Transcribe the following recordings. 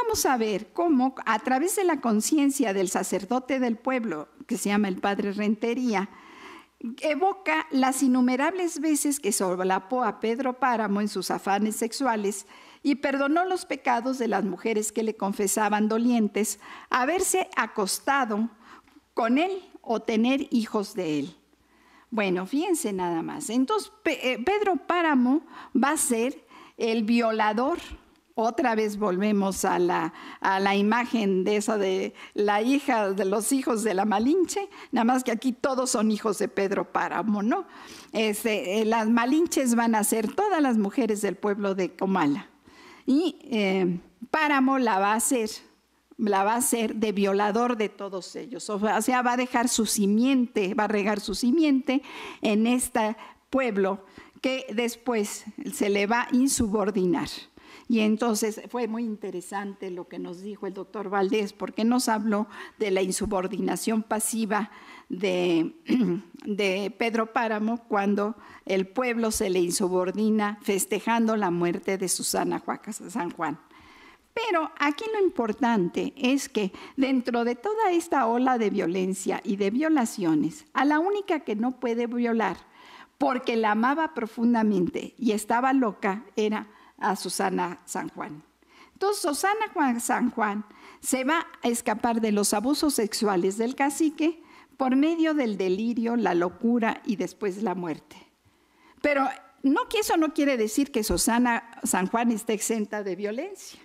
vamos a ver cómo a través de la conciencia del sacerdote del pueblo, que se llama el padre Rentería, evoca las innumerables veces que solapó a Pedro Páramo en sus afanes sexuales y perdonó los pecados de las mujeres que le confesaban dolientes haberse acostado con él o tener hijos de él. Bueno, fíjense nada más. Entonces, Pedro Páramo va a ser el violador. Otra vez volvemos a la imagen de esa de la hija de los hijos de la Malinche, nada más que aquí todos son hijos de Pedro Páramo, ¿no? Las Malinches van a ser todas las mujeres del pueblo de Comala. Y Páramo la va a hacer de violador de todos ellos. O sea, va a dejar su simiente, va a regar su simiente en este pueblo que después se le va a insubordinar. Y entonces fue muy interesante lo que nos dijo el doctor Valdés, porque nos habló de la insubordinación pasiva de Pedro Páramo cuando el pueblo se le insubordina festejando la muerte de Susana San Juan. Pero aquí lo importante es que dentro de toda esta ola de violencia y de violaciones, a la única que no puede violar, porque la amaba profundamente y estaba loca, era a Susana San Juan. Entonces, Susana San Juan se va a escapar de los abusos sexuales del cacique por medio del delirio, la locura y después la muerte. Pero eso no quiere decir que Susana San Juan esté exenta de violencia.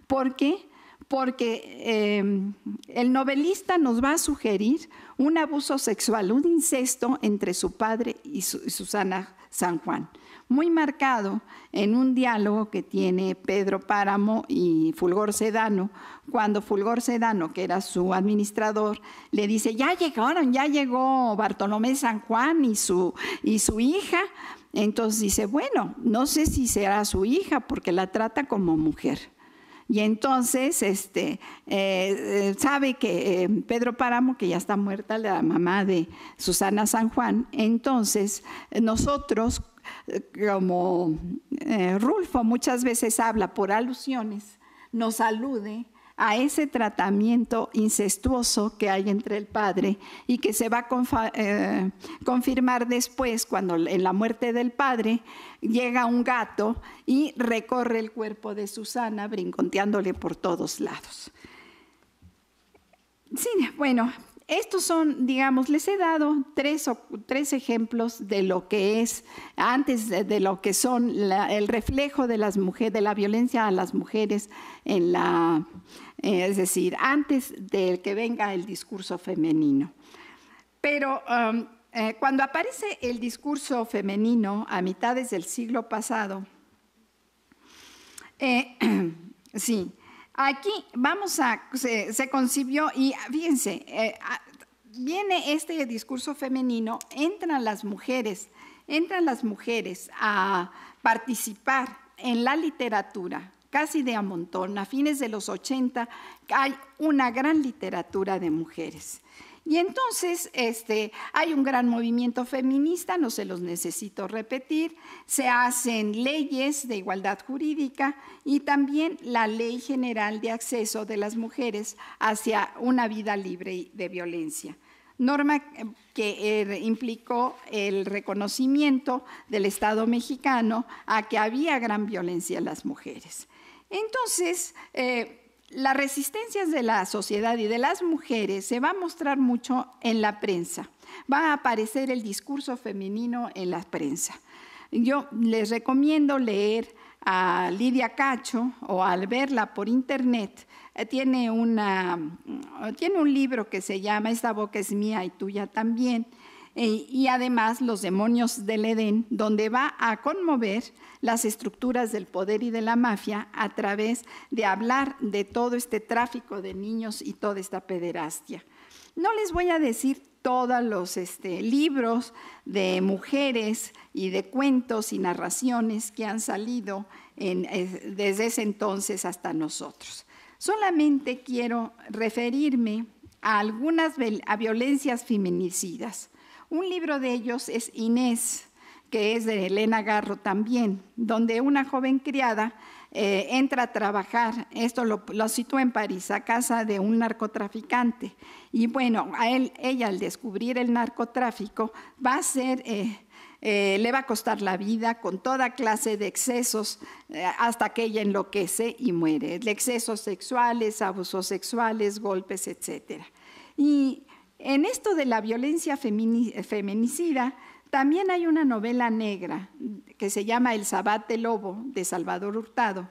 ¿Por qué? Porque el novelista nos va a sugerir un abuso sexual, un incesto entre su padre y Susana San Juan, muy marcado en un diálogo que tiene Pedro Páramo y Fulgor Sedano, cuando Fulgor Sedano, que era su administrador, le dice, ya llegó Bartolomé San Juan y su hija. Entonces dice, bueno, no sé si será su hija porque la trata como mujer. Y entonces sabe que Pedro Páramo, que ya está muerta, la mamá de Susana San Juan, entonces nosotros, como Rulfo muchas veces habla por alusiones, nos alude a ese tratamiento incestuoso que hay entre el padre y que se va a confirmar después cuando en la muerte del padre llega un gato y recorre el cuerpo de Susana brinconteándole por todos lados. Sí, bueno, estos son, digamos, les he dado tres ejemplos de lo que es, antes de lo que son el reflejo de las mujeres, de la violencia a las mujeres en es decir, antes de que venga el discurso femenino. Pero cuando aparece el discurso femenino a mitades del siglo pasado, sí, aquí se concibió y fíjense, viene este discurso femenino, entran las mujeres a participar en la literatura, casi de a montón. A fines de los 80 hay una gran literatura de mujeres. Y entonces hay un gran movimiento feminista, no se los necesito repetir, se hacen leyes de igualdad jurídica y también la Ley General de Acceso de las Mujeres hacia una vida libre de violencia. Norma que implicó el reconocimiento del Estado mexicano a que había gran violencia en las mujeres. Entonces, las resistencias de la sociedad y de las mujeres se va a mostrar mucho en la prensa. Va a aparecer el discurso femenino en la prensa. Yo les recomiendo leer a Lidia Cacho o al verla por internet. Tiene un libro que se llama Esta boca es mía y tuya también. Y además Los demonios del Edén, donde va a conmover las estructuras del poder y de la mafia a través de hablar de todo este tráfico de niños y toda esta pederastia. No les voy a decir todos los libros de mujeres y de cuentos y narraciones que han salido desde ese entonces hasta nosotros. Solamente quiero referirme a algunas violencias feminicidas. Un libro de ellos es Inés, que es de Elena Garro también, donde una joven criada entra a trabajar, esto lo sitúa en París, a casa de un narcotraficante. Y bueno, ella al descubrir el narcotráfico va a ser... le va a costar la vida con toda clase de excesos hasta que ella enloquece y muere. Excesos sexuales, abusos sexuales, golpes, etc. Y en esto de la violencia feminicida, también hay una novela negra que se llama El Sabate Lobo, de Salvador Hurtado,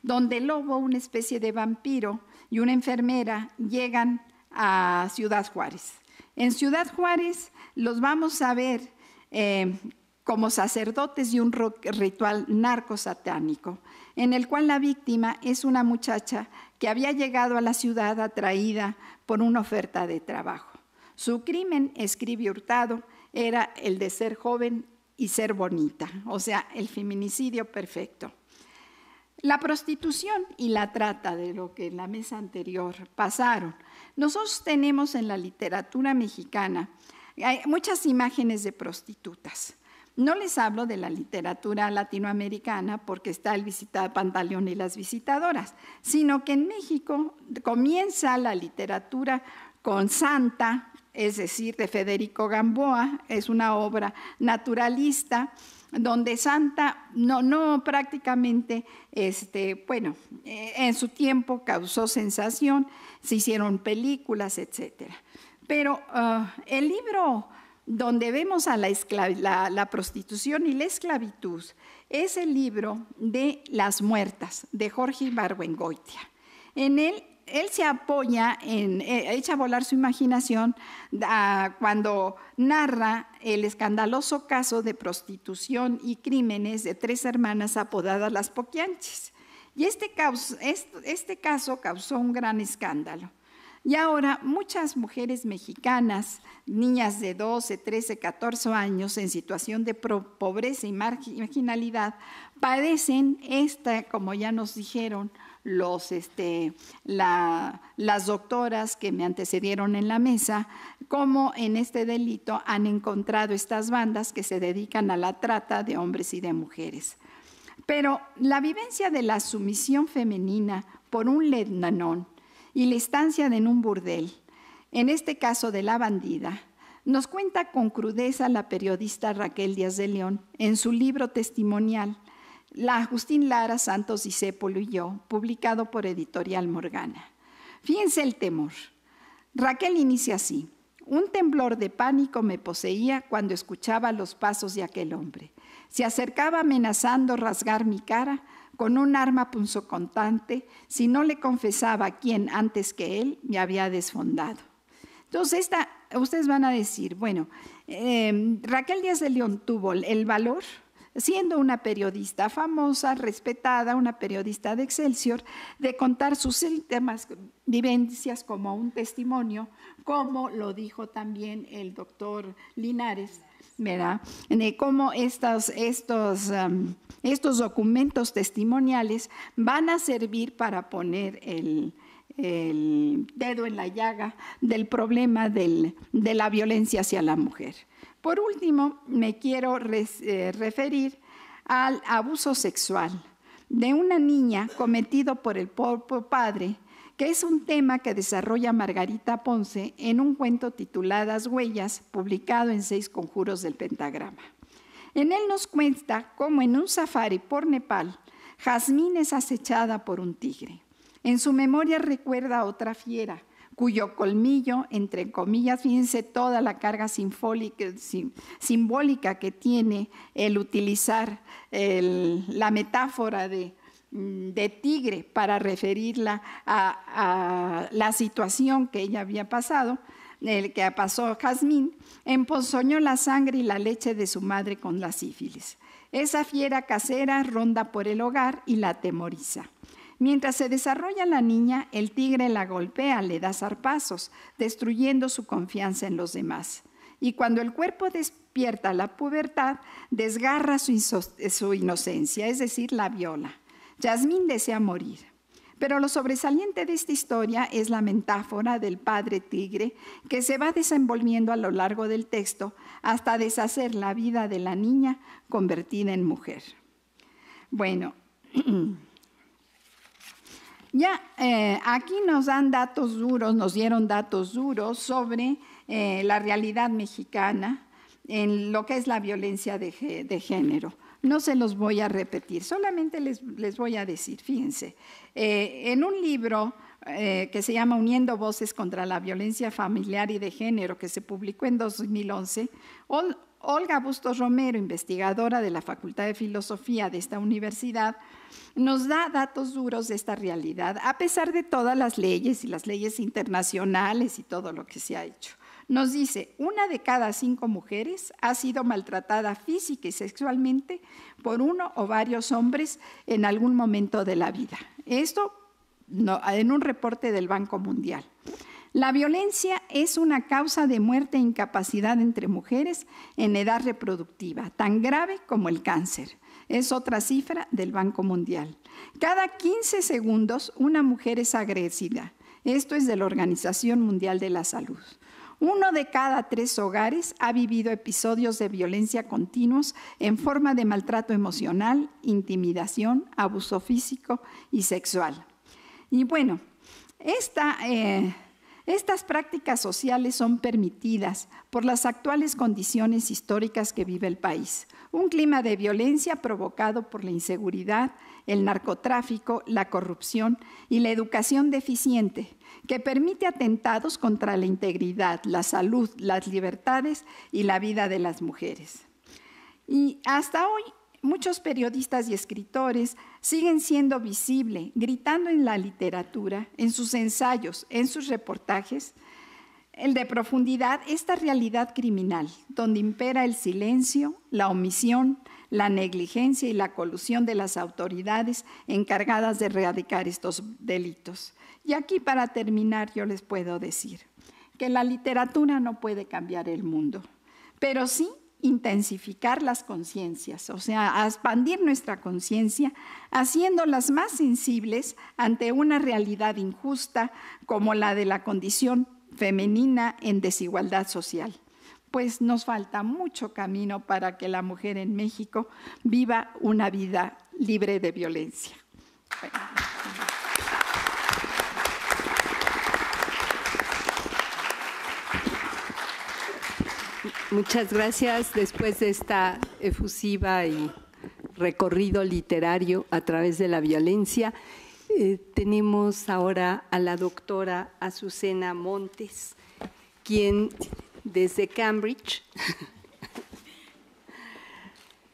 donde el lobo, una especie de vampiro, y una enfermera llegan a Ciudad Juárez. En Ciudad Juárez los vamos a ver como sacerdotes de un ritual narcosatánico, en el cual la víctima es una muchacha que había llegado a la ciudad atraída por una oferta de trabajo. Su crimen, escribe Hurtado, era el de ser joven y ser bonita, o sea, el feminicidio perfecto. La prostitución y la trata, de lo que en la mesa anterior pasaron. Nosotros tenemos en la literatura mexicana hay muchas imágenes de prostitutas. No les hablo de la literatura latinoamericana porque está el Pantaleón y las visitadoras, sino que en México comienza la literatura con Santa, es decir, de Federico Gamboa, es una obra naturalista, donde Santa prácticamente, en su tiempo causó sensación, se hicieron películas, etc. Pero el libro donde vemos a la prostitución y la esclavitud es el libro de Las Muertas, de Jorge Ibargüengoitia. En él se apoya, echa a volar su imaginación cuando narra el escandaloso caso de prostitución y crímenes de 3 hermanas apodadas las Poquianchis. Y este caso causó un gran escándalo. Y ahora muchas mujeres mexicanas, niñas de 12, 13, 14 años en situación de pobreza y marginalidad, padecen como ya nos dijeron las doctoras que me antecedieron en la mesa, cómo en este delito han encontrado estas bandas que se dedican a la trata de hombres y de mujeres. Pero la vivencia de la sumisión femenina por un Lebanon y la estancia en un burdel, en este caso de La Bandida, nos cuenta con crudeza la periodista Raquel Díaz de León en su libro testimonial, La Agustín Lara, Santos Discépolo y yo, publicado por Editorial Morgana. Fíjense el temor. Raquel inicia así: un temblor de pánico me poseía cuando escuchaba los pasos de aquel hombre. Se acercaba amenazando rasgar mi cara con un arma punzocortante si no le confesaba quién antes que él me había desfondado. Entonces, ustedes van a decir, bueno, Raquel Díaz de León tuvo el valor, siendo una periodista famosa, respetada, una periodista de Excelsior, de contar sus temas, vivencias como un testimonio, como lo dijo también el doctor Linares, ¿verdad? De cómo estos documentos testimoniales van a servir para poner el dedo en la llaga del problema de la violencia hacia la mujer. Por último, me quiero referir al abuso sexual de una niña cometido por el propio padre, que es un tema que desarrolla Margarita Ponce en un cuento titulado Huellas, publicado en 6 conjuros del pentagrama. En él nos cuenta cómo en un safari por Nepal, Jazmín es acechada por un tigre. En su memoria recuerda a otra fiera, cuyo colmillo, entre comillas, fíjense toda la carga simbólica que tiene el utilizar la metáfora de tigre para referirla a la situación que ella había pasado, que pasó Jazmín, emponzoñó la sangre y la leche de su madre con la sífilis. Esa fiera casera ronda por el hogar y la atemoriza. Mientras se desarrolla la niña, el tigre la golpea, le da zarpazos, destruyendo su confianza en los demás. Y cuando el cuerpo despierta la pubertad, desgarra su inocencia, es decir, la viola. Jazmín desea morir. Pero lo sobresaliente de esta historia es la metáfora del padre tigre que se va desenvolviendo a lo largo del texto hasta deshacer la vida de la niña convertida en mujer. Bueno, Ya aquí nos dan datos duros, nos dieron datos duros sobre la realidad mexicana en lo que es la violencia de género. No se los voy a repetir, solamente les voy a decir, fíjense, en un libro que se llama Uniendo Voces contra la Violencia Familiar y de Género, que se publicó en 2011, Olga Bustos Romero, investigadora de la Facultad de Filosofía de esta universidad, nos da datos duros de esta realidad, a pesar de todas las leyes y las leyes internacionales y todo lo que se ha hecho. Nos dice, 1 de cada 5 mujeres ha sido maltratada física y sexualmente por uno o varios hombres en algún momento de la vida. Esto en un reporte del Banco Mundial. La violencia es una causa de muerte e incapacidad entre mujeres en edad reproductiva, tan grave como el cáncer. Es otra cifra del Banco Mundial. Cada 15 segundos una mujer es agredida. Esto es de la Organización Mundial de la Salud. 1 de cada 3 hogares ha vivido episodios de violencia continuos en forma de maltrato emocional, intimidación, abuso físico y sexual. Y bueno, estas prácticas sociales son permitidas por las actuales condiciones históricas que vive el país. Un clima de violencia provocado por la inseguridad, el narcotráfico, la corrupción y la educación deficiente, que permite atentados contra la integridad, la salud, las libertades y la vida de las mujeres. Y hasta hoy, muchos periodistas y escritores siguen siendo visibles, gritando en la literatura, en sus ensayos, en sus reportajes, el de profundidad, esta realidad criminal, donde impera el silencio, la omisión, la negligencia y la colusión de las autoridades encargadas de erradicar estos delitos. Y aquí, para terminar, yo les puedo decir que la literatura no puede cambiar el mundo, pero sí intensificar las conciencias, o sea, a expandir nuestra conciencia, haciéndolas más sensibles ante una realidad injusta como la de la condición femenina en desigualdad social. Pues nos falta mucho camino para que la mujer en México viva una vida libre de violencia. Muchas gracias. Después de esta efusiva y recorrido literario a través de la violencia, tenemos ahora a la doctora Azucena Montes, quien desde Cambridge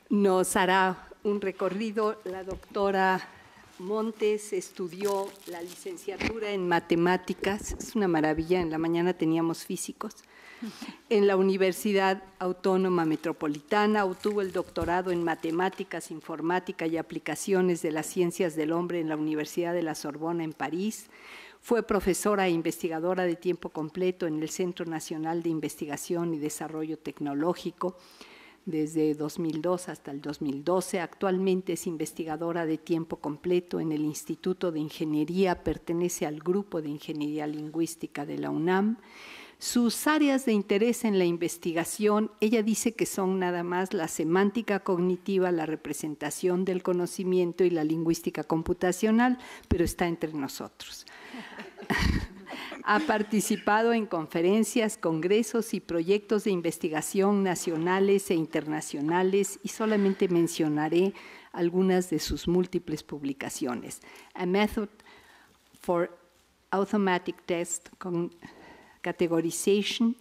nos hará un recorrido. La doctora Montes estudió la licenciatura en matemáticas, es una maravilla, en la mañana teníamos físicos, en la Universidad Autónoma Metropolitana, obtuvo el doctorado en Matemáticas, Informática y Aplicaciones de las Ciencias del Hombre en la Universidad de la Sorbona en París. Fue profesora e investigadora de tiempo completo en el Centro Nacional de Investigación y Desarrollo Tecnológico desde 2002 hasta el 2012. Actualmente es investigadora de tiempo completo en el Instituto de Ingeniería, pertenece al Grupo de Ingeniería Lingüística de la UNAM. Sus áreas de interés en la investigación, ella dice que son nada más la semántica cognitiva, la representación del conocimiento y la lingüística computacional, pero está entre nosotros. Ha participado en conferencias, congresos y proyectos de investigación nacionales e internacionales, y solamente mencionaré algunas de sus múltiples publicaciones. A Method for Automatic Test Categorization,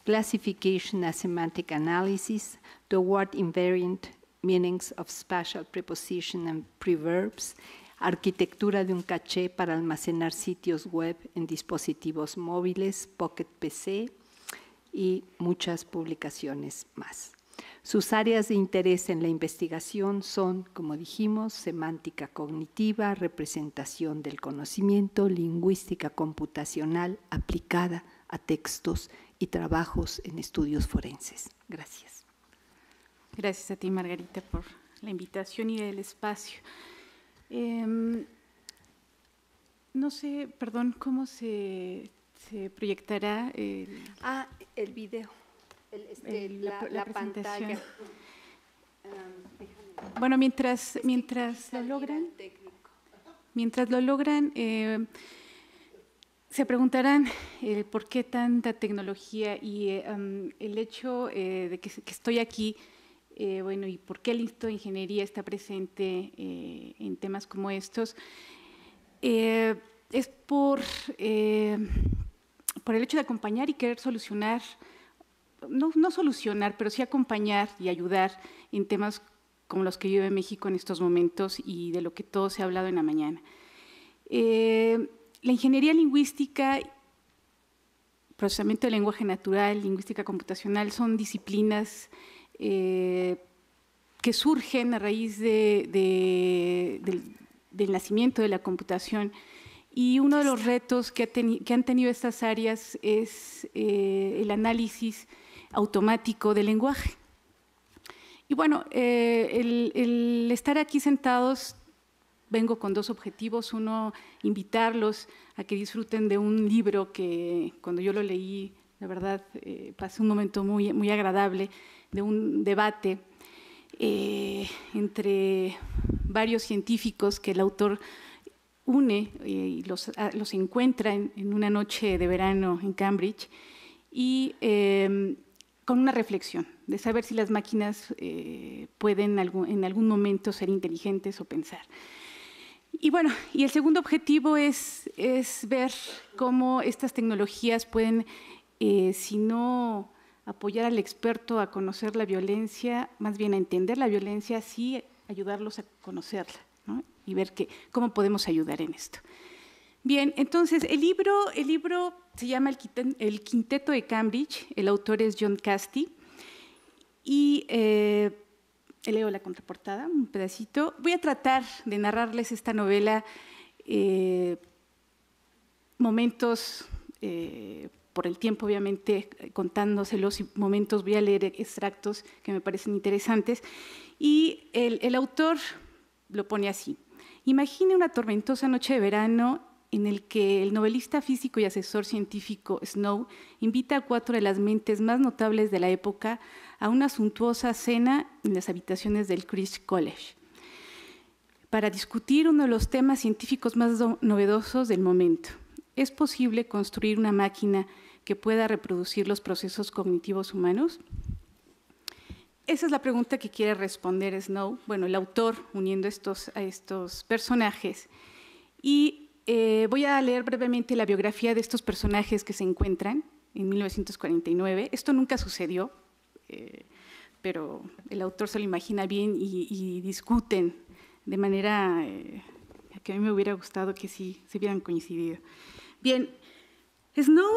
Classification and Semantic Analysis, Toward Invariant Meanings of Spatial Preposition and Preverbs, Arquitectura de un caché para almacenar sitios web en dispositivos móviles, Pocket PC, y muchas publicaciones más. Sus áreas de interés en la investigación son, como dijimos, semántica cognitiva, representación del conocimiento, lingüística computacional aplicada a textos y trabajos en estudios forenses. Gracias. Gracias a ti, Margarita, por la invitación y el espacio. No sé, perdón, ¿cómo se proyectará el video, la pantalla. Bueno, mientras lo logran. mientras lo logran, se preguntarán por qué tanta tecnología y el hecho de que estoy aquí, bueno, y por qué el Instituto de Ingeniería está presente en temas como estos, es por el hecho de acompañar y querer solucionar, no solucionar, pero sí acompañar y ayudar en temas como los que vive México en estos momentos y de lo que todo se ha hablado en la mañana. La ingeniería lingüística, procesamiento de lenguaje natural, lingüística computacional, son disciplinas que surgen a raíz del nacimiento de la computación, y uno de los retos que han tenido estas áreas es el análisis automático del lenguaje. Y bueno, el estar aquí sentados, vengo con dos objetivos. Uno, invitarlos a que disfruten de un libro que cuando yo lo leí, la verdad, pasé un momento muy agradable, de un debate entre varios científicos que el autor une y los encuentra en una noche de verano en Cambridge, y con una reflexión de saber si las máquinas pueden en algún momento ser inteligentes o pensar. Y bueno, y el segundo objetivo es ver cómo estas tecnologías pueden, si no apoyar al experto a conocer la violencia, más bien a entender la violencia, sí ayudarlos a conocerla, ¿no? Y ver cómo podemos ayudar en esto. Bien, entonces el libro se llama El Quinteto de Cambridge, el autor es John Casti, y leo la contraportada, un pedacito. Voy a tratar de narrarles esta novela, momentos, por el tiempo obviamente contándoselos, y momentos voy a leer extractos que me parecen interesantes. Y el autor lo pone así: imagine una tormentosa noche de verano en el que el novelista físico y asesor científico Snow invita a 4 de las mentes más notables de la época a una suntuosa cena en las habitaciones del Christ College para discutir uno de los temas científicos más novedosos del momento. ¿Es posible construir una máquina que pueda reproducir los procesos cognitivos humanos? Esa es la pregunta que quiere responder Snow, bueno, el autor, uniendo a estos personajes. Y voy a leer brevemente la biografía de estos personajes que se encuentran en 1949. Esto nunca sucedió, pero el autor se lo imagina bien y discuten de manera que a mí me hubiera gustado que sí se hubieran coincidido. Bien, Snow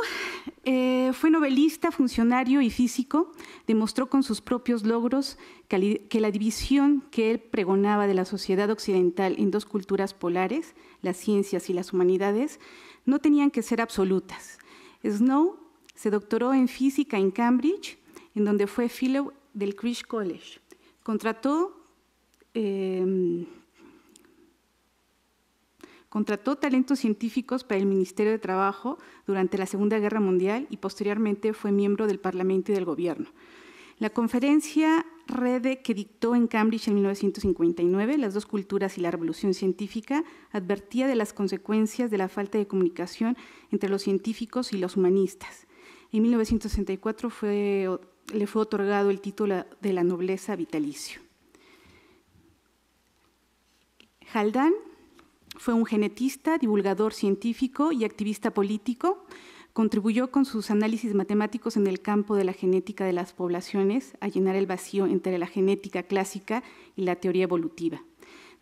fue novelista, funcionario y físico. Demostró con sus propios logros que la división que él pregonaba de la sociedad occidental en 2 culturas polares, las ciencias y las humanidades, no tenían que ser absolutas. Snow se doctoró en física en Cambridge, en donde fue fellow del Christ College. Contrató talentos científicos para el Ministerio de Trabajo durante la Segunda Guerra Mundial y posteriormente fue miembro del Parlamento y del Gobierno. La conferencia Rede que dictó en Cambridge en 1959, Las 2 culturas y la revolución científica, advertía de las consecuencias de la falta de comunicación entre los científicos y los humanistas. En 1964 le fue otorgado el título de la nobleza vitalicio. Haldane fue un genetista, divulgador científico y activista político. Contribuyó con sus análisis matemáticos en el campo de la genética de las poblaciones a llenar el vacío entre la genética clásica y la teoría evolutiva.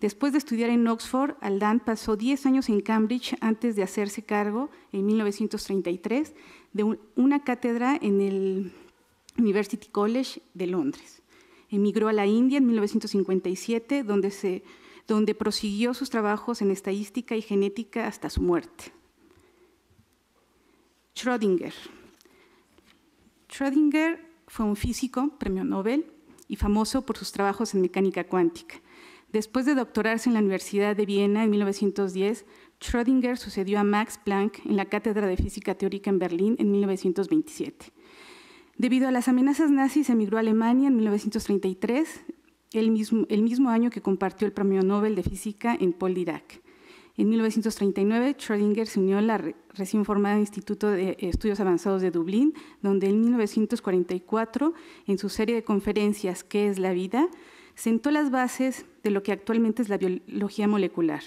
Después de estudiar en Oxford, Haldane pasó 10 años en Cambridge antes de hacerse cargo, en 1933, de una cátedra en el University College de Londres. Emigró a la India en 1957, donde prosiguió sus trabajos en estadística y genética hasta su muerte. Schrödinger. Schrödinger fue un físico, premio Nobel, y famoso por sus trabajos en mecánica cuántica. Después de doctorarse en la Universidad de Viena en 1910, Schrödinger sucedió a Max Planck en la Cátedra de Física Teórica en Berlín en 1927. Debido a las amenazas nazis, emigró a Alemania en 1933, el mismo año que compartió el premio Nobel de Física en Paul Dirac. En 1939, Schrödinger se unió al recién formado Instituto de Estudios Avanzados de Dublín, donde en 1944, en su serie de conferencias ¿Qué es la vida?, sentó las bases de lo que actualmente es la biología molecular.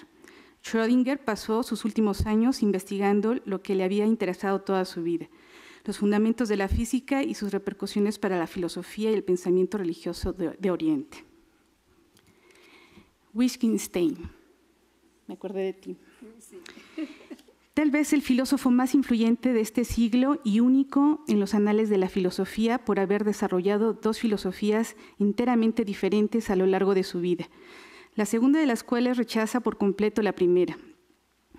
Schrödinger pasó sus últimos años investigando lo que le había interesado toda su vida, los fundamentos de la física y sus repercusiones para la filosofía y el pensamiento religioso de Oriente. Wittgenstein, me acordé de ti. Sí. Tal vez el filósofo más influyente de este siglo y único en los anales de la filosofía por haber desarrollado dos filosofías enteramente diferentes a lo largo de su vida, la segunda de las cuales rechaza por completo la primera.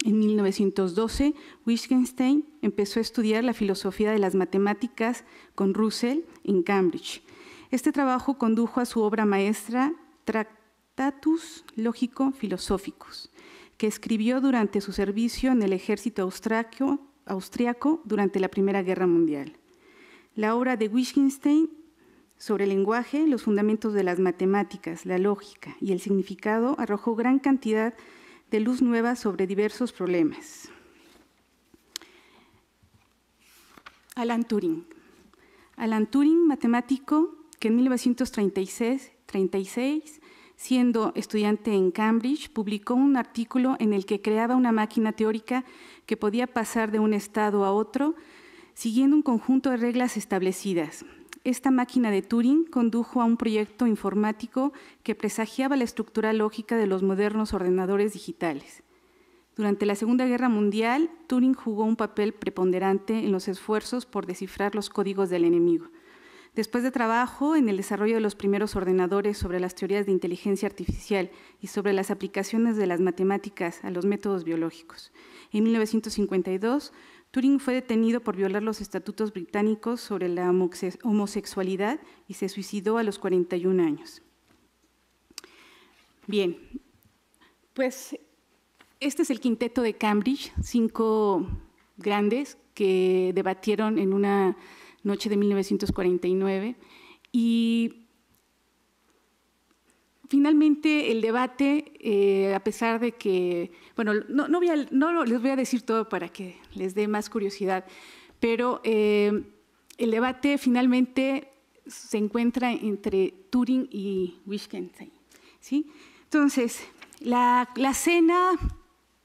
En 1912, Wittgenstein empezó a estudiar la filosofía de las matemáticas con Russell en Cambridge. Este trabajo condujo a su obra maestra Tractatus Lógico-Philosophicus, que escribió durante su servicio en el ejército austriaco durante la Primera Guerra Mundial. La obra de Wittgenstein sobre el lenguaje, los fundamentos de las matemáticas, la lógica y el significado arrojó gran cantidad de luz nueva sobre diversos problemas. Alan Turing. Alan Turing, matemático que en 1936, siendo estudiante en Cambridge, publicó un artículo en el que creaba una máquina teórica que podía pasar de un estado a otro siguiendo un conjunto de reglas establecidas. Esta máquina de Turing condujo a un proyecto informático que presagiaba la estructura lógica de los modernos ordenadores digitales. Durante la Segunda Guerra Mundial, Turing jugó un papel preponderante en los esfuerzos por descifrar los códigos del enemigo. Después de trabajo en el desarrollo de los primeros ordenadores sobre las teorías de inteligencia artificial y sobre las aplicaciones de las matemáticas a los métodos biológicos. En 1952, Turing fue detenido por violar los estatutos británicos sobre la homosexualidad y se suicidó a los 41 años. Bien, pues este es el quinteto de Cambridge, 5 grandes que debatieron en una noche de 1949 y finalmente el debate, a pesar de que, bueno, no les voy a decir todo para que les dé más curiosidad, pero el debate finalmente se encuentra entre Turing y Wittgenstein, ¿sí? Entonces, la cena,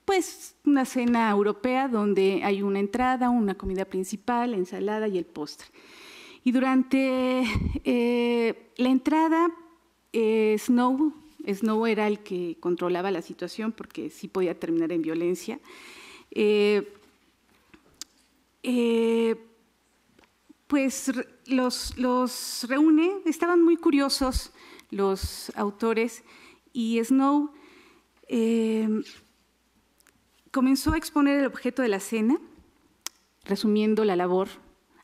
pues una cena europea donde hay una entrada, una comida principal, la ensalada y el postre. Y durante la entrada, Snow era el que controlaba la situación porque sí podía terminar en violencia. Pues los reúne, estaban muy curiosos los autores y Snow comenzó a exponer el objeto de la cena, resumiendo la labor.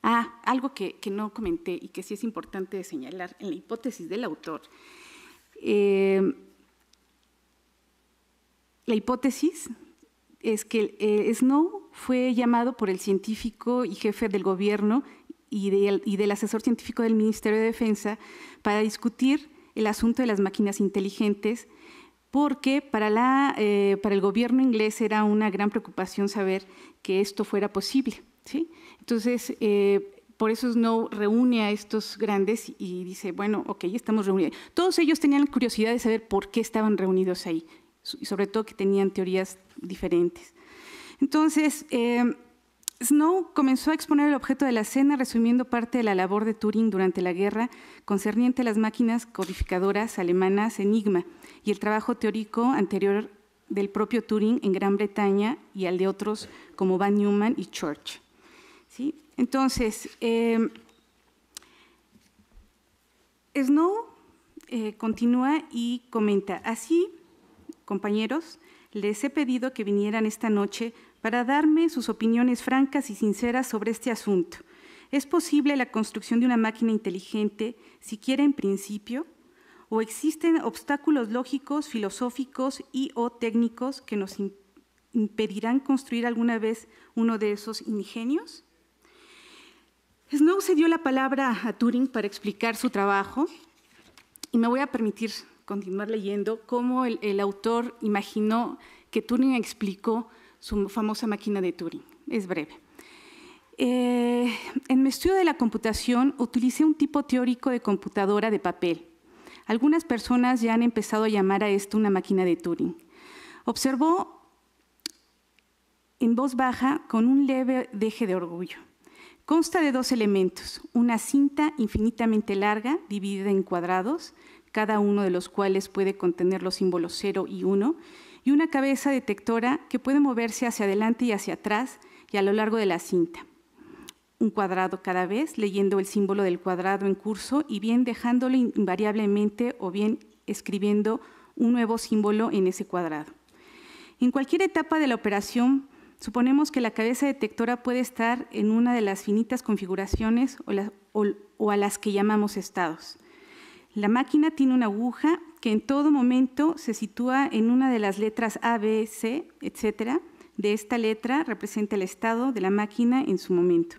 Algo que no comenté y que sí es importante señalar en la hipótesis del autor. La hipótesis es que Snow fue llamado por el científico y jefe del gobierno y del asesor científico del Ministerio de Defensa para discutir el asunto de las máquinas inteligentes, porque para el gobierno inglés era una gran preocupación saber que esto fuera posible, ¿sí? Entonces, por eso Snow reúne a estos grandes y dice, bueno, ok, estamos reunidos. Todos ellos tenían la curiosidad de saber por qué estaban reunidos ahí, y sobre todo que tenían teorías diferentes. Entonces, Snow comenzó a exponer el objeto de la cena, resumiendo parte de la labor de Turing durante la guerra concerniente a las máquinas codificadoras alemanas Enigma y el trabajo teórico anterior del propio Turing en Gran Bretaña y al de otros como Von Neumann y Church. ¿Sí? Entonces, Snow continúa y comenta, así, compañeros, les he pedido que vinieran esta noche para darme sus opiniones francas y sinceras sobre este asunto. ¿Es posible la construcción de una máquina inteligente, siquiera en principio? ¿O existen obstáculos lógicos, filosóficos y o técnicos que nos impedirán construir alguna vez uno de esos ingenios? Snow se dio la palabra a Turing para explicar su trabajo y me voy a permitir continuar leyendo cómo el autor imaginó que Turing explicó su famosa máquina de Turing. Es breve. En mi estudio de la computación utilicé un tipo teórico de computadora de papel. Algunas personas ya han empezado a llamar a esto una máquina de Turing. Observó en voz baja con un leve deje de orgullo. Consta de 2 elementos, una cinta infinitamente larga dividida en cuadrados, cada uno de los cuales puede contener los símbolos 0 y 1, y una cabeza detectora que puede moverse hacia adelante y hacia atrás y a lo largo de la cinta. Un cuadrado cada vez, leyendo el símbolo del cuadrado en curso y bien dejándolo invariablemente o bien escribiendo un nuevo símbolo en ese cuadrado. En cualquier etapa de la operación, suponemos que la cabeza detectora puede estar en una de las finitas configuraciones o a las que llamamos estados. La máquina tiene una aguja que en todo momento se sitúa en una de las letras A, B, C, etc. De esta letra representa el estado de la máquina en su momento.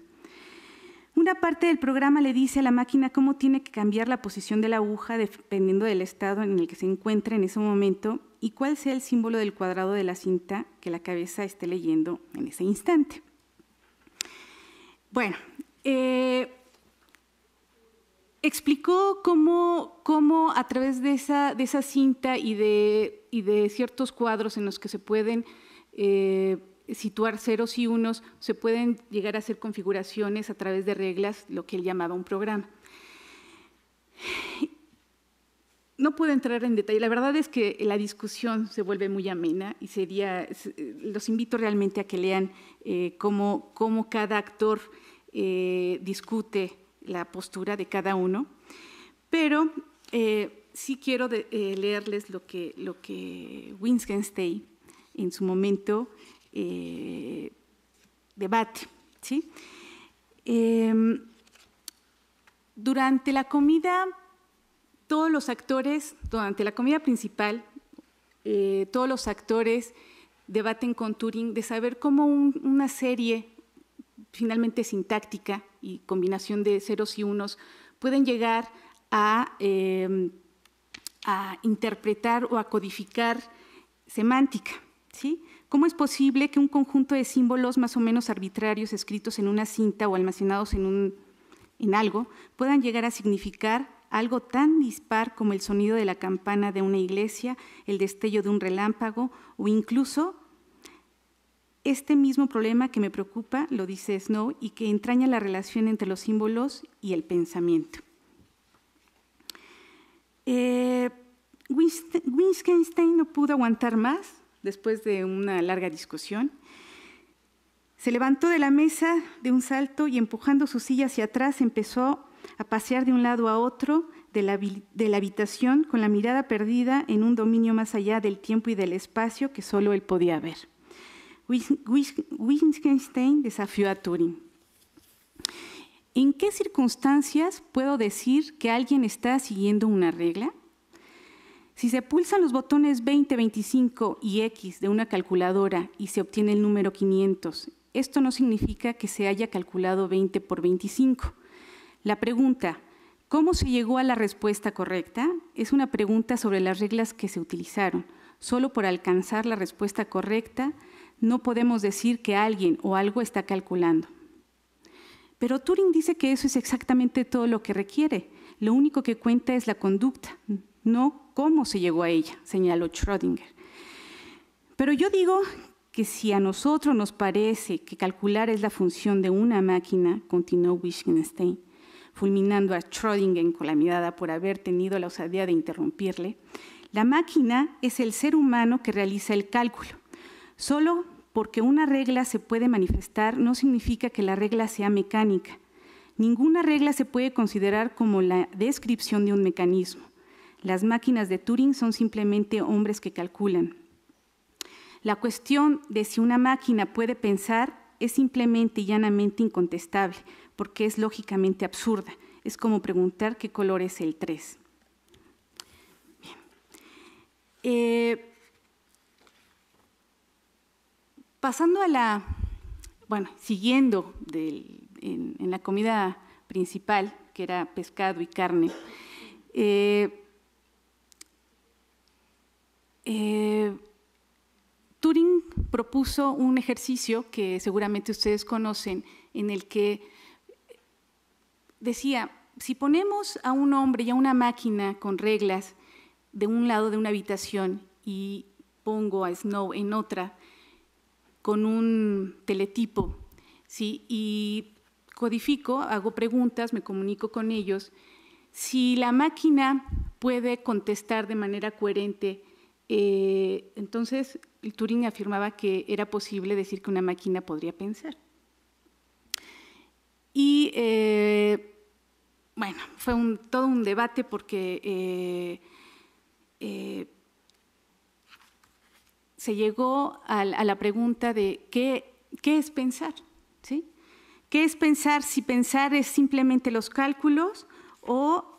Una parte del programa le dice a la máquina cómo tiene que cambiar la posición de la aguja dependiendo del estado en el que se encuentre en ese momento y cuál sea el símbolo del cuadrado de la cinta que la cabeza esté leyendo en ese instante. Bueno, explicó cómo a través de esa cinta y de ciertos cuadros en los que se pueden situar ceros y unos, se pueden llegar a hacer configuraciones a través de reglas, lo que él llamaba un programa. No puedo entrar en detalle, la verdad es que la discusión se vuelve muy amena y los invito realmente a que lean cómo cada actor discute la postura de cada uno, pero sí quiero leerles lo que Wittgenstein en su momento debate, ¿sí? Durante la comida, todos los actores, durante la comida principal, todos los actores debaten con Turing de saber cómo una serie finalmente sintáctica y combinación de ceros y unos pueden llegar a interpretar o a codificar semántica, ¿sí? ¿Cómo es posible que un conjunto de símbolos más o menos arbitrarios escritos en una cinta o almacenados en algo puedan llegar a significar algo tan dispar como el sonido de la campana de una iglesia, el destello de un relámpago o incluso este mismo problema que me preocupa, lo dice Snow, y que entraña la relación entre los símbolos y el pensamiento? Wittgenstein no pudo aguantar más después de una larga discusión. Se levantó de la mesa de un salto y empujando su silla hacia atrás empezó a pasear de un lado a otro de la habitación con la mirada perdida en un dominio más allá del tiempo y del espacio que solo él podía ver. Wittgenstein desafió a Turing. ¿En qué circunstancias puedo decir que alguien está siguiendo una regla? Si se pulsan los botones 20, 25 y X de una calculadora y se obtiene el número 500, esto no significa que se haya calculado 20 por 25. La pregunta, ¿cómo se llegó a la respuesta correcta? Es una pregunta sobre las reglas que se utilizaron. Solo por alcanzar la respuesta correcta no podemos decir que alguien o algo está calculando. Pero Turing dice que eso es exactamente todo lo que requiere. Lo único que cuenta es la conducta, no cómo se llegó a ella, señaló Schrödinger. Pero yo digo que si a nosotros nos parece que calcular es la función de una máquina, continuó Wittgenstein, fulminando a Schrödinger con la mirada por haber tenido la osadía de interrumpirle, la máquina es el ser humano que realiza el cálculo. Solo porque una regla se puede manifestar no significa que la regla sea mecánica. Ninguna regla se puede considerar como la descripción de un mecanismo. Las máquinas de Turing son simplemente hombres que calculan. La cuestión de si una máquina puede pensar es simplemente y llanamente incontestable, porque es lógicamente absurda. Es como preguntar qué color es el 3. Bien. Pasando a siguiendo en la comida principal, que era pescado y carne, Turing propuso un ejercicio que seguramente ustedes conocen, en el que decía, si ponemos a un hombre y a una máquina con reglas de un lado de una habitación y pongo a Snow en otra con un teletipo, ¿sí? Y codifico, hago preguntas, me comunico con ellos, si la máquina puede contestar de manera coherente, entonces el Turing afirmaba que era posible decir que una máquina podría pensar. Y bueno, fue todo un debate porque se llegó a la pregunta de ¿qué es pensar? ¿Sí? ¿Qué es pensar? Si pensar es simplemente los cálculos o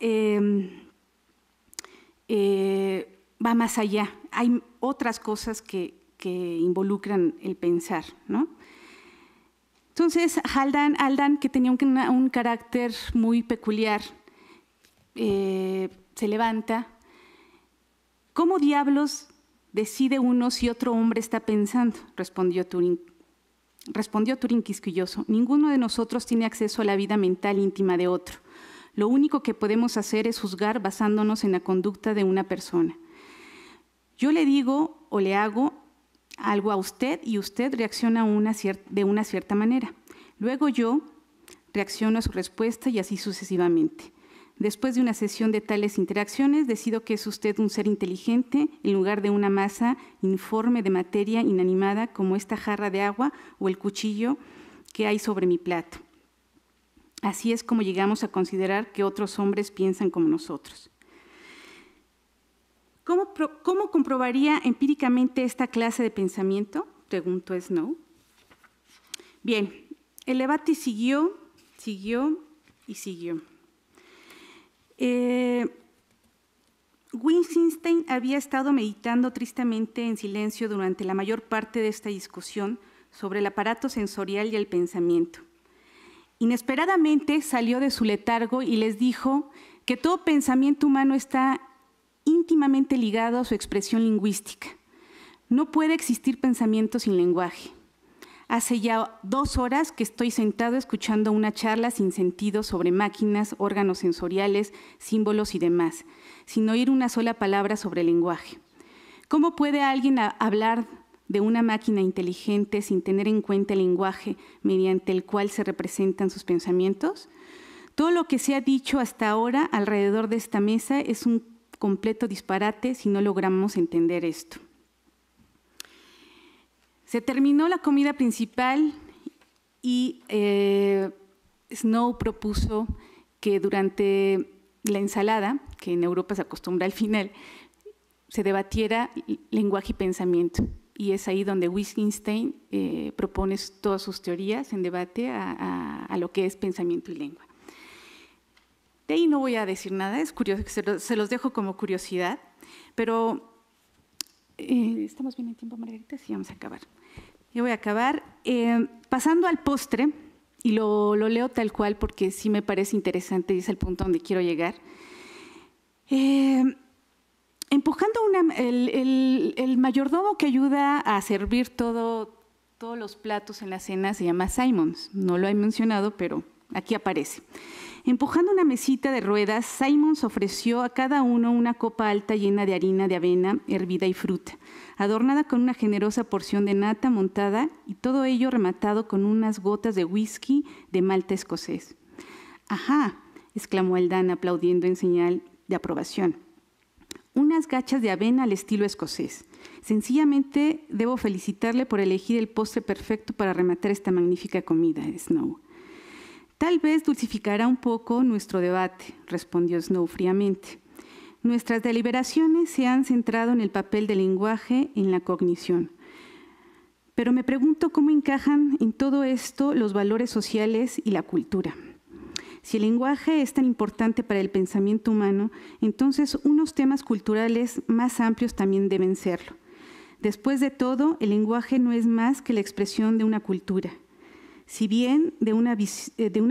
va más allá. Hay otras cosas que involucran el pensar, ¿no? Entonces, Haldane, que tenía un carácter muy peculiar, se levanta. ¿Cómo diablos decide uno si otro hombre está pensando? Respondió Turing quisquilloso. Ninguno de nosotros tiene acceso a la vida mental íntima de otro. Lo único que podemos hacer es juzgar basándonos en la conducta de una persona. Yo le digo o le hago algo a usted y usted reacciona de una cierta manera. Luego yo reacciono a su respuesta y así sucesivamente. Después de una sesión de tales interacciones, decido que es usted un ser inteligente en lugar de una masa informe de materia inanimada como esta jarra de agua o el cuchillo que hay sobre mi plato. Así es como llegamos a considerar que otros hombres piensan como nosotros. ¿Cómo comprobaría empíricamente esta clase de pensamiento?, preguntó Snow. Bien, el debate siguió y siguió. Wittgenstein había estado meditando tristemente en silencio durante la mayor parte de esta discusión sobre el aparato sensorial y el pensamiento. Inesperadamente salió de su letargo y les dijo que todo pensamiento humano está íntimamente ligado a su expresión lingüística. No puede existir pensamiento sin lenguaje. Hace ya 2 horas que estoy sentado escuchando una charla sin sentido sobre máquinas, órganos sensoriales, símbolos y demás, sin oír una sola palabra sobre el lenguaje. ¿Cómo puede alguien hablar de una máquina inteligente sin tener en cuenta el lenguaje mediante el cual se representan sus pensamientos? Todo lo que se ha dicho hasta ahora alrededor de esta mesa es un completo disparate si no logramos entender esto. Se terminó la comida principal y Snow propuso que durante la ensalada, que en Europa se acostumbra al final, se debatiera lenguaje y pensamiento. Y es ahí donde Wittgenstein propone todas sus teorías en debate a lo que es pensamiento y lengua. De ahí no voy a decir nada, es curioso, se los dejo como curiosidad, pero ¿estamos bien en tiempo, Margarita? Sí, vamos a acabar. Yo voy a acabar pasando al postre, y lo leo tal cual porque sí me parece interesante y es el punto donde quiero llegar. Empujando el mayordomo que ayuda a servir todos los platos en la cena se llama Simons. No lo he mencionado, pero aquí aparece. Empujando una mesita de ruedas, Simons ofreció a cada uno una copa alta llena de harina de avena hervida y fruta, adornada con una generosa porción de nata montada y todo ello rematado con unas gotas de whisky de malta escocés. «Ajá», exclamó Haldane aplaudiendo en señal de aprobación. «Unas gachas de avena al estilo escocés. Sencillamente debo felicitarle por elegir el postre perfecto para rematar esta magnífica comida, Snow». «Tal vez dulcificará un poco nuestro debate», respondió Snow fríamente. «Nuestras deliberaciones se han centrado en el papel del lenguaje en la cognición. Pero me pregunto cómo encajan en todo esto los valores sociales y la cultura. Si el lenguaje es tan importante para el pensamiento humano, entonces unos temas culturales más amplios también deben serlo. Después de todo, el lenguaje no es más que la expresión de una cultura, si bien de una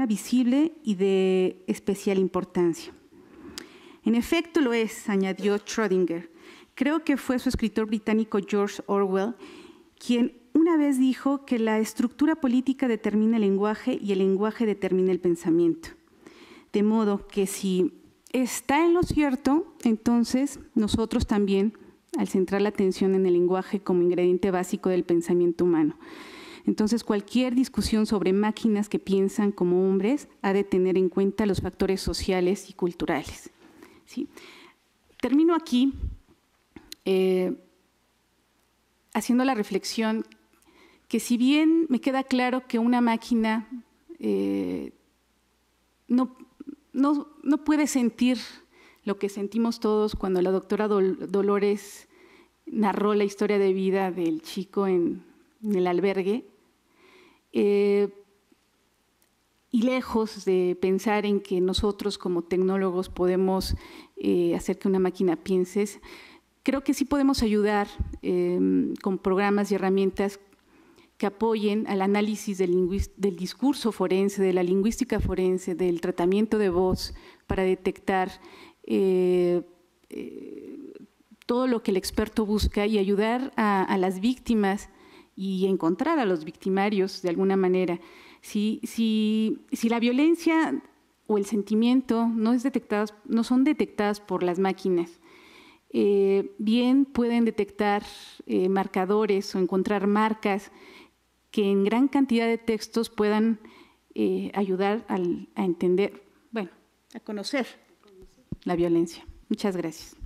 visible y de especial importancia». «En efecto lo es», añadió Schrödinger. «Creo que fue su escritor británico George Orwell quien una vez dijo que la estructura política determina el lenguaje y el lenguaje determina el pensamiento. De modo que si está en lo cierto, entonces nosotros también, al centrar la atención en el lenguaje como ingrediente básico del pensamiento humano. Entonces, cualquier discusión sobre máquinas que piensan como hombres ha de tener en cuenta los factores sociales y culturales. ¿Sí? Termino aquí haciendo la reflexión que si bien me queda claro que una máquina no puede sentir lo que sentimos todos cuando la doctora Dolores narró la historia de vida del chico en el albergue, y lejos de pensar en que nosotros como tecnólogos podemos hacer que una máquina piense, creo que sí podemos ayudar con programas y herramientas que apoyen al análisis del discurso forense, de la lingüística forense, del tratamiento de voz, para detectar todo lo que el experto busca y ayudar a las víctimas y encontrar a los victimarios de alguna manera. Si la violencia o el sentimiento no son detectadas por las máquinas, bien pueden detectar marcadores o encontrar marcas que en gran cantidad de textos puedan ayudar a entender, bueno, a conocer la violencia. Muchas gracias.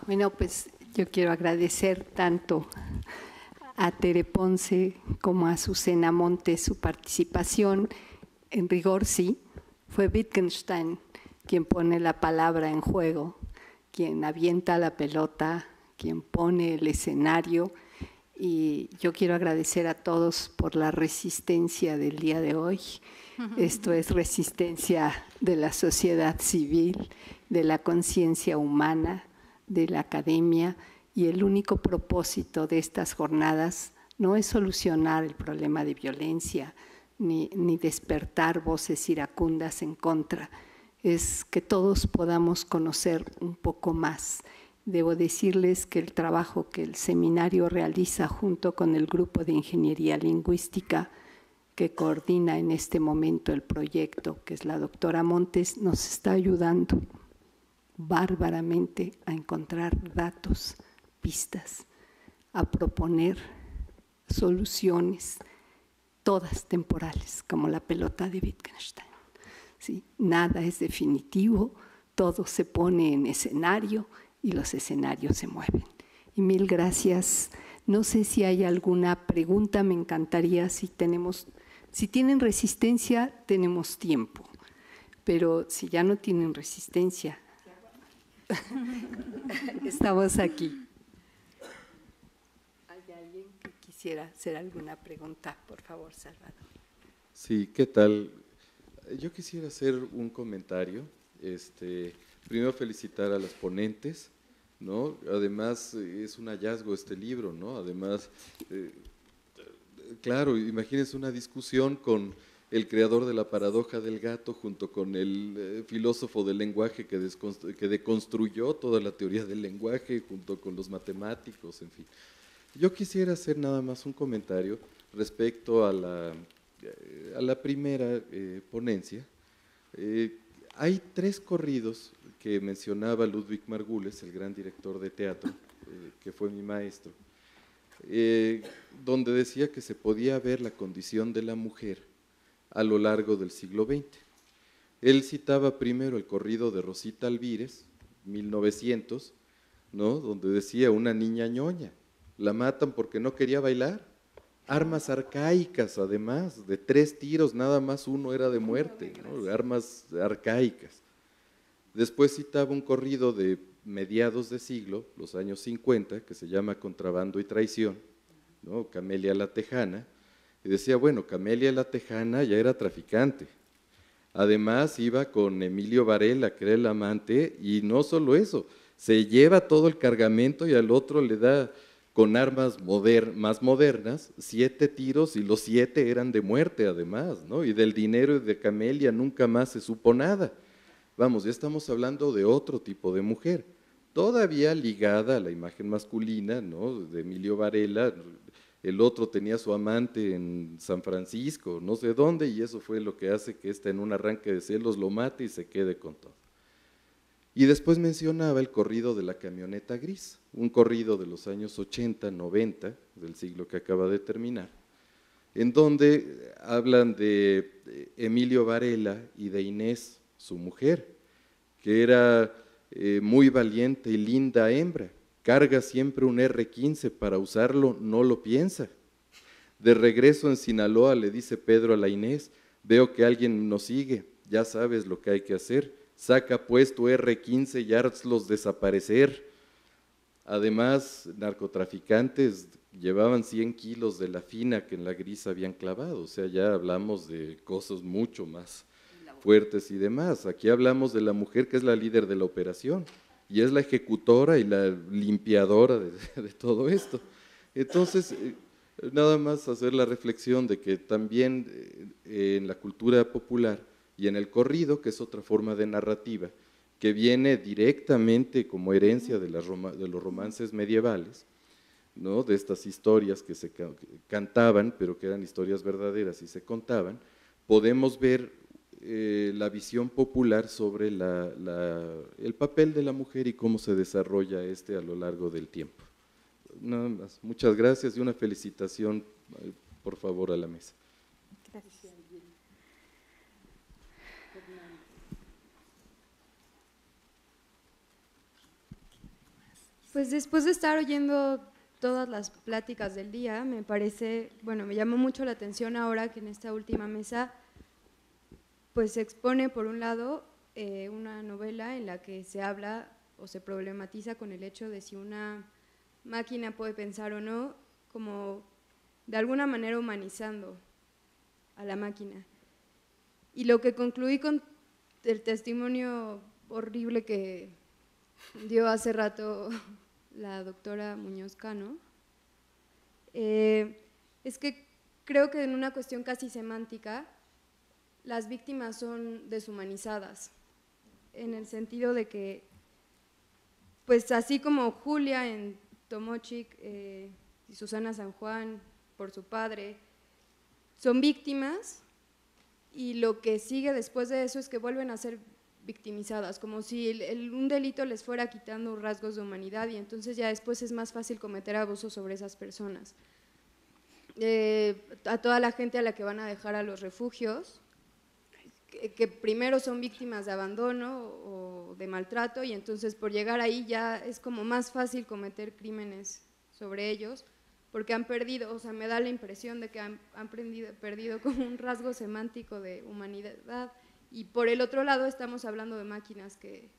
Bueno, pues yo quiero agradecer tanto a Tere Ponce como a Azucena Montes su participación. En rigor, sí, fue Wittgenstein quien pone la palabra en juego, quien avienta la pelota, quien pone el escenario. Y yo quiero agradecer a todos por la resistencia del día de hoy. Esto es resistencia de la sociedad civil, de la conciencia humana, de la academia, y el único propósito de estas jornadas no es solucionar el problema de violencia ni despertar voces iracundas en contra, es que todos podamos conocer un poco más. Debo decirles que el trabajo que el seminario realiza junto con el grupo de ingeniería lingüística que coordina en este momento el proyecto, que es la doctora Montes, nos está ayudando bárbaramente a encontrar datos, pistas, a proponer soluciones, todas temporales, como la pelota de Wittgenstein. ¿Sí? Nada es definitivo, todo se pone en escenario y los escenarios se mueven. Y mil gracias. No sé si hay alguna pregunta, me encantaría, si tienen resistencia, tenemos tiempo, pero si ya no tienen resistencia, estamos aquí. ¿Hay alguien que quisiera hacer alguna pregunta? Por favor, Salvador. Sí, ¿qué tal? Yo quisiera hacer un comentario. Primero felicitar a las ponentes, ¿no? Además, es un hallazgo este libro, ¿no? Además, claro, imagínense una discusión con el creador de la paradoja del gato junto con el filósofo del lenguaje que deconstruyó toda la teoría del lenguaje junto con los matemáticos, en fin. Yo quisiera hacer nada más un comentario respecto a la primera ponencia. Hay 3 corridos que mencionaba Ludwig Margules, el gran director de teatro, que fue mi maestro, donde decía que se podía ver la condición de la mujer a lo largo del siglo XX. Él citaba primero el corrido de Rosita Alvírez, 1900, ¿no? Donde decía una niña ñoña, la matan porque no quería bailar. Armas arcaicas, además, de 3 tiros, nada más uno era de muerte, ¿no? Armas arcaicas. Después citaba un corrido de mediados de siglo, los años 50, que se llama Contrabando y Traición, ¿no? Camelia la Tejana, y decía, bueno, Camelia la Tejana ya era traficante. Además iba con Emilio Varela, que era el amante, y no solo eso, se lleva todo el cargamento y al otro le da con armas más modernas, 7 tiros y los 7 eran de muerte además, ¿no? Y del dinero de Camelia nunca más se supo nada. Vamos, ya estamos hablando de otro tipo de mujer, todavía ligada a la imagen masculina, ¿no? De Emilio Varela. El otro tenía su amante en San Francisco, no sé dónde, y eso fue lo que hace que ésta en un arranque de celos lo mate y se quede con todo. Y después mencionaba el corrido de la camioneta gris, un corrido de los años 80, 90, del siglo que acaba de terminar, en donde hablan de Emilio Varela y de Inés, su mujer, que era muy valiente y linda hembra, carga siempre un R15 para usarlo, no lo piensa. De regreso en Sinaloa le dice Pedro a la Inés, veo que alguien nos sigue, ya sabes lo que hay que hacer, saca pues tu R15 y hazlos desaparecer. Además, narcotraficantes llevaban 100 kilos de la fina que en la gris habían clavado, o sea, ya hablamos de cosas mucho más fuertes y demás. Aquí hablamos de la mujer que es la líder de la operación y es la ejecutora y la limpiadora de todo esto. Entonces, nada más hacer la reflexión de que también en la cultura popular y en el corrido, que es otra forma de narrativa, que viene directamente como herencia de los romances medievales, ¿no? De estas historias que se cantaban, pero que eran historias verdaderas y se contaban, podemos ver la visión popular sobre el papel de la mujer y cómo se desarrolla a lo largo del tiempo. Nada más. Muchas gracias y una felicitación, por favor, a la mesa. Gracias. Pues después de estar oyendo todas las pláticas del día, me parece, bueno, me llamó mucho la atención ahora que en esta última mesa pues se expone por un lado una novela en la que se habla o se problematiza con el hecho de si una máquina puede pensar o no, como de alguna manera humanizando a la máquina. Y lo que concluí con el testimonio horrible que dio hace rato la doctora Muñoz Cano, es que creo que en una cuestión casi semántica, las víctimas son deshumanizadas, en el sentido de que, pues así como Julia en Tomochic y Susana San Juan por su padre, son víctimas y lo que sigue después de eso es que vuelven a ser victimizadas, como si un delito les fuera quitando rasgos de humanidad y entonces ya después es más fácil cometer abusos sobre esas personas. A toda la gente a la que van a dejar a los refugios, que primero son víctimas de abandono o de maltrato y entonces por llegar ahí ya es como más fácil cometer crímenes sobre ellos porque han perdido, o sea, me da la impresión de que han perdido como un rasgo semántico de humanidad. Y por el otro lado estamos hablando de máquinas que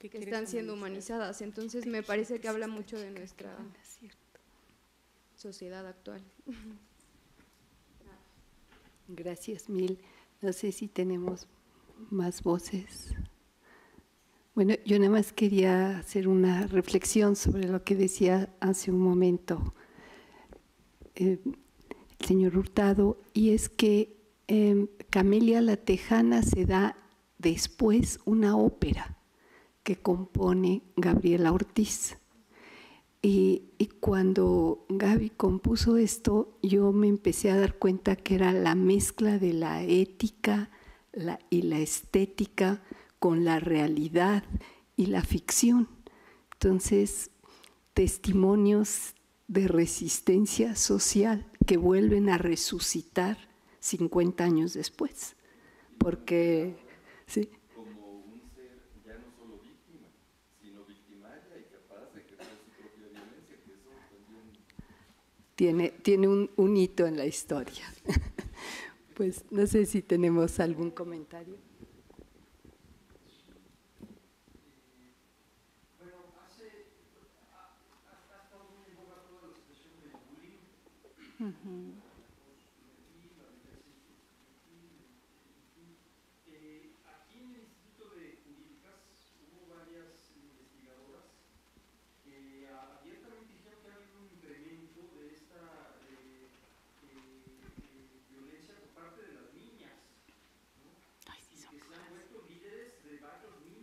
están siendo humanizadas, entonces me parece que habla mucho de nuestra sociedad actual. Gracias mil. No sé si tenemos más voces. Bueno, yo nada más quería hacer una reflexión sobre lo que decía hace un momento el señor Hurtado, y es que Camelia la Tejana se da después una ópera que compone Gabriela Ortiz. Y cuando Gaby compuso esto, yo me empecé a dar cuenta que era la mezcla de la ética y la estética con la realidad y la ficción. Entonces, testimonios de resistencia social que vuelven a resucitar 50 años después, porque sí. Como un ser ya no solo víctima, sino victimaria y capaz de ejercer su propia violencia, que eso también tiene un hito en la historia. Pues no sé si tenemos algún comentario. Aquí en el Instituto de Jurídicas hubo varias investigadoras que abiertamente dijeron que ha habido un incremento de esta violencia por parte de las niñas, ¿no? Y que se han vuelto líderes de varios niños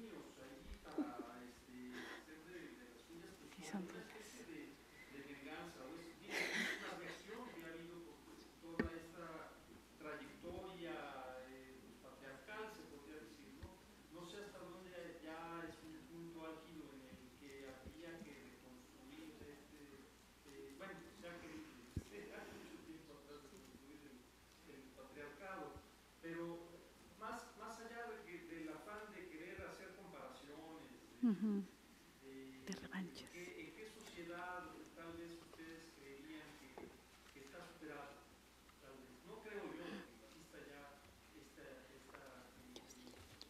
De revanchas. ¿En qué sociedad tal vez ustedes creerían que está superado? Tal vez. No creo yo que exista ya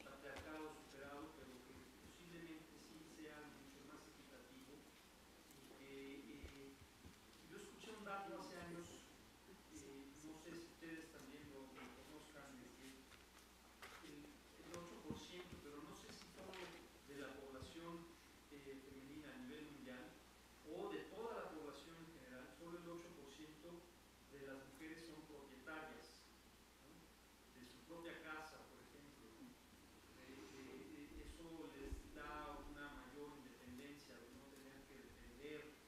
patriarcado superado, pero que posiblemente sí sea mucho más equitativo. Y que yo escuché un dato hace años, no sé si ustedes también lo conozcan, de que el 8%, pero no sé si todo de la población femenina a nivel mundial o de toda la población en general, solo el 8% de las mujeres son propietarias, ¿no?, de su propia casa, por ejemplo. Eso les da una mayor independencia de no tener que depender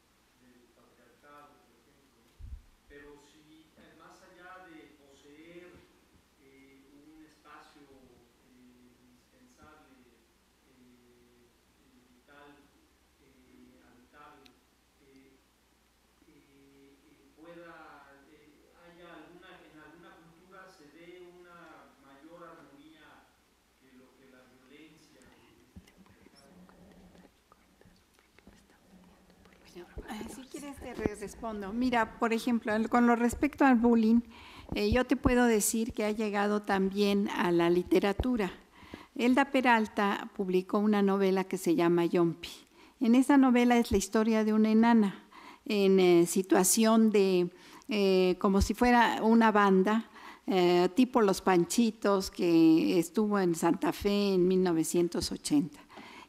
del patriarcado, por ejemplo. Pero si más allá de poseer un espacio indispensable, vital, habitable, haya en alguna cultura se dé una mayor armonía que lo que la violencia. Si quieres te respondo. Mira, por ejemplo, con lo respecto al bullying, yo te puedo decir que ha llegado también a la literatura. Elda Peralta publicó una novela que se llama Yompi. En esa novela es la historia de una enana en situación de, como si fuera una banda, tipo Los Panchitos, que estuvo en Santa Fe en 1980.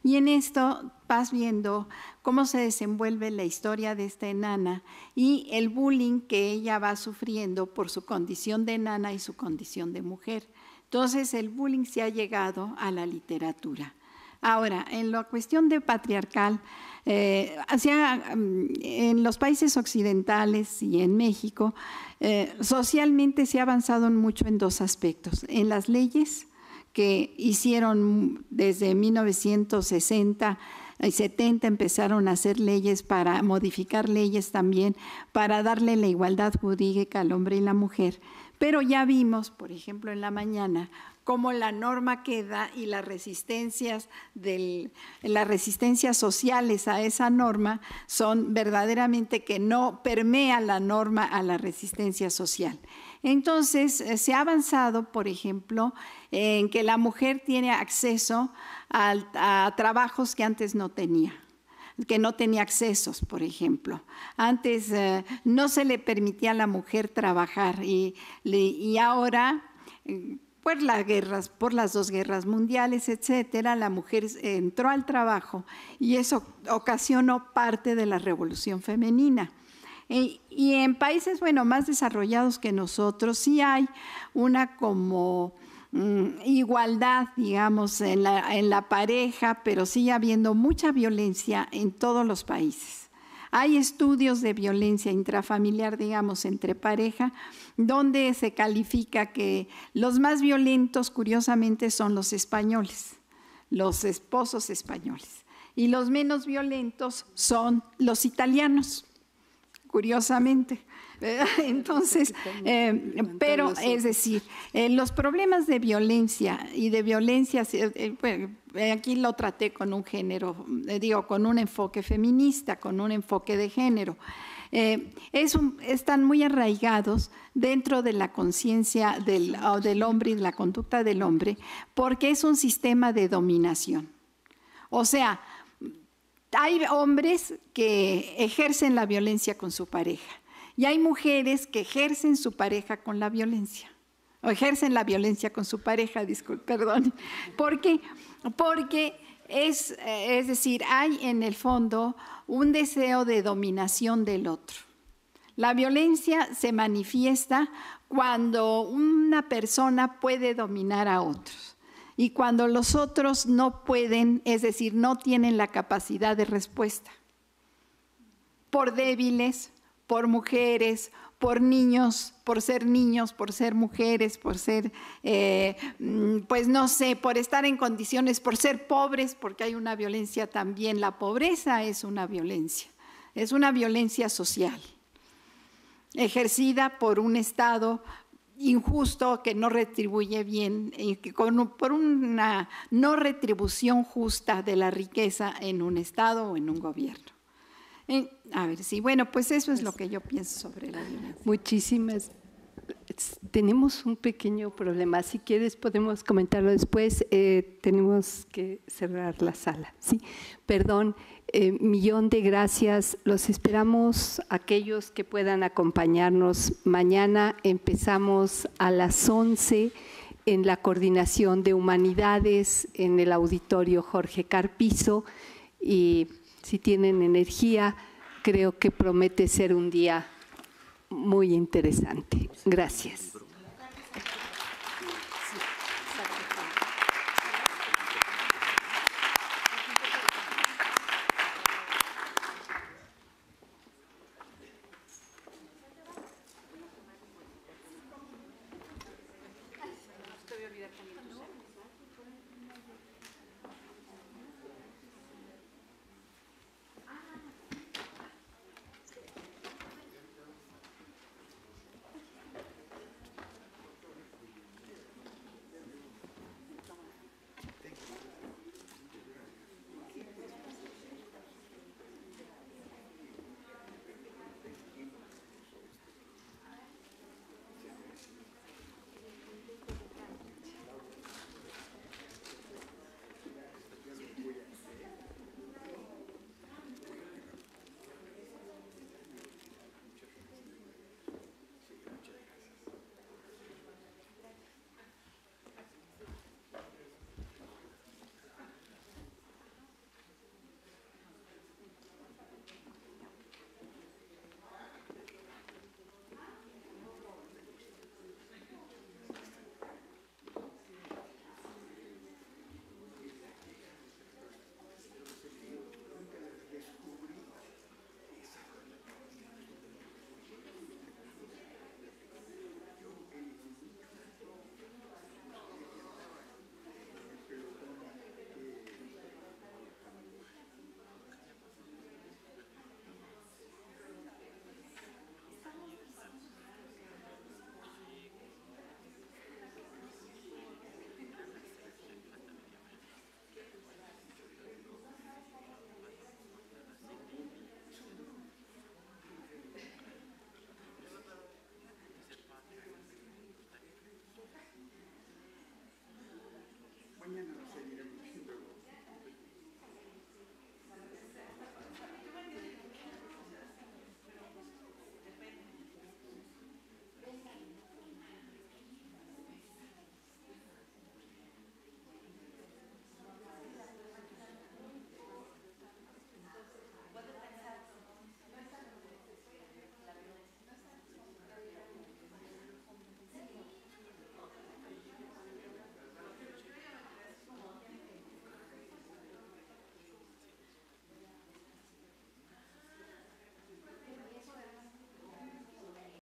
Y en esto vas viendo cómo se desenvuelve la historia de esta enana y el bullying que ella va sufriendo por su condición de enana y su condición de mujer. Entonces, el bullying se ha llegado a la literatura. Ahora, en la cuestión de patriarcal, en los países occidentales y en México, socialmente se ha avanzado mucho en dos aspectos. En las leyes que hicieron desde 1960 y 70, empezaron a hacer leyes para modificar leyes también, para darle la igualdad jurídica al hombre y la mujer. Pero ya vimos, por ejemplo, en la mañana, cómo la norma queda y las resistencias sociales a esa norma son verdaderamente que no permea la norma a la resistencia social. Entonces, se ha avanzado, por ejemplo, en que la mujer tiene acceso a trabajos que antes no tenía, que no tenía accesos, por ejemplo. Antes no se le permitía a la mujer trabajar y ahora, por las dos guerras mundiales, etcétera, la mujer entró al trabajo y eso ocasionó parte de la revolución femenina. Y en países, más desarrollados que nosotros, sí hay una como igualdad, digamos, en la pareja, pero sigue habiendo mucha violencia en todos los países. Hay estudios de violencia intrafamiliar, digamos, entre pareja, donde se califica que los más violentos, curiosamente, son los españoles, los esposos españoles, y los menos violentos son los italianos, curiosamente. Entonces, pero es decir, los problemas de violencia y de violencia, aquí lo traté con un género, con un enfoque feminista, con un enfoque de género. Están muy arraigados dentro de la conciencia del hombre y de la conducta del hombre, porque es un sistema de dominación. O sea, hay hombres que ejercen la violencia con su pareja y hay mujeres que ejercen su pareja con la violencia, o ejercen la violencia con su pareja, perdón. ¿Por qué? Porque es decir, hay en el fondo un deseo de dominación del otro. La violencia se manifiesta cuando una persona puede dominar a otros. Y cuando los otros no pueden, es decir, no tienen la capacidad de respuesta, por débiles, por mujeres, por niños, por ser mujeres, por ser, pues no sé, por estar en condiciones, por ser pobres, porque hay una violencia también. La pobreza es una violencia social, ejercida por un Estado injusto, que no retribuye bien, y que por una no retribución justa de la riqueza en un Estado o en un gobierno. A ver, sí, bueno, pues eso es lo que yo pienso sobre la violencia. Muchísimas. Tenemos un pequeño problema. Si quieres podemos comentarlo después. Tenemos que cerrar la sala. Sí, perdón. Millón de gracias. Los esperamos aquellos que puedan acompañarnos. Mañana empezamos a las 11 en la Coordinación de Humanidades en el Auditorio Jorge Carpizo. Y si tienen energía, creo que promete ser un día muy interesante. Gracias. Te voy a olvidar también.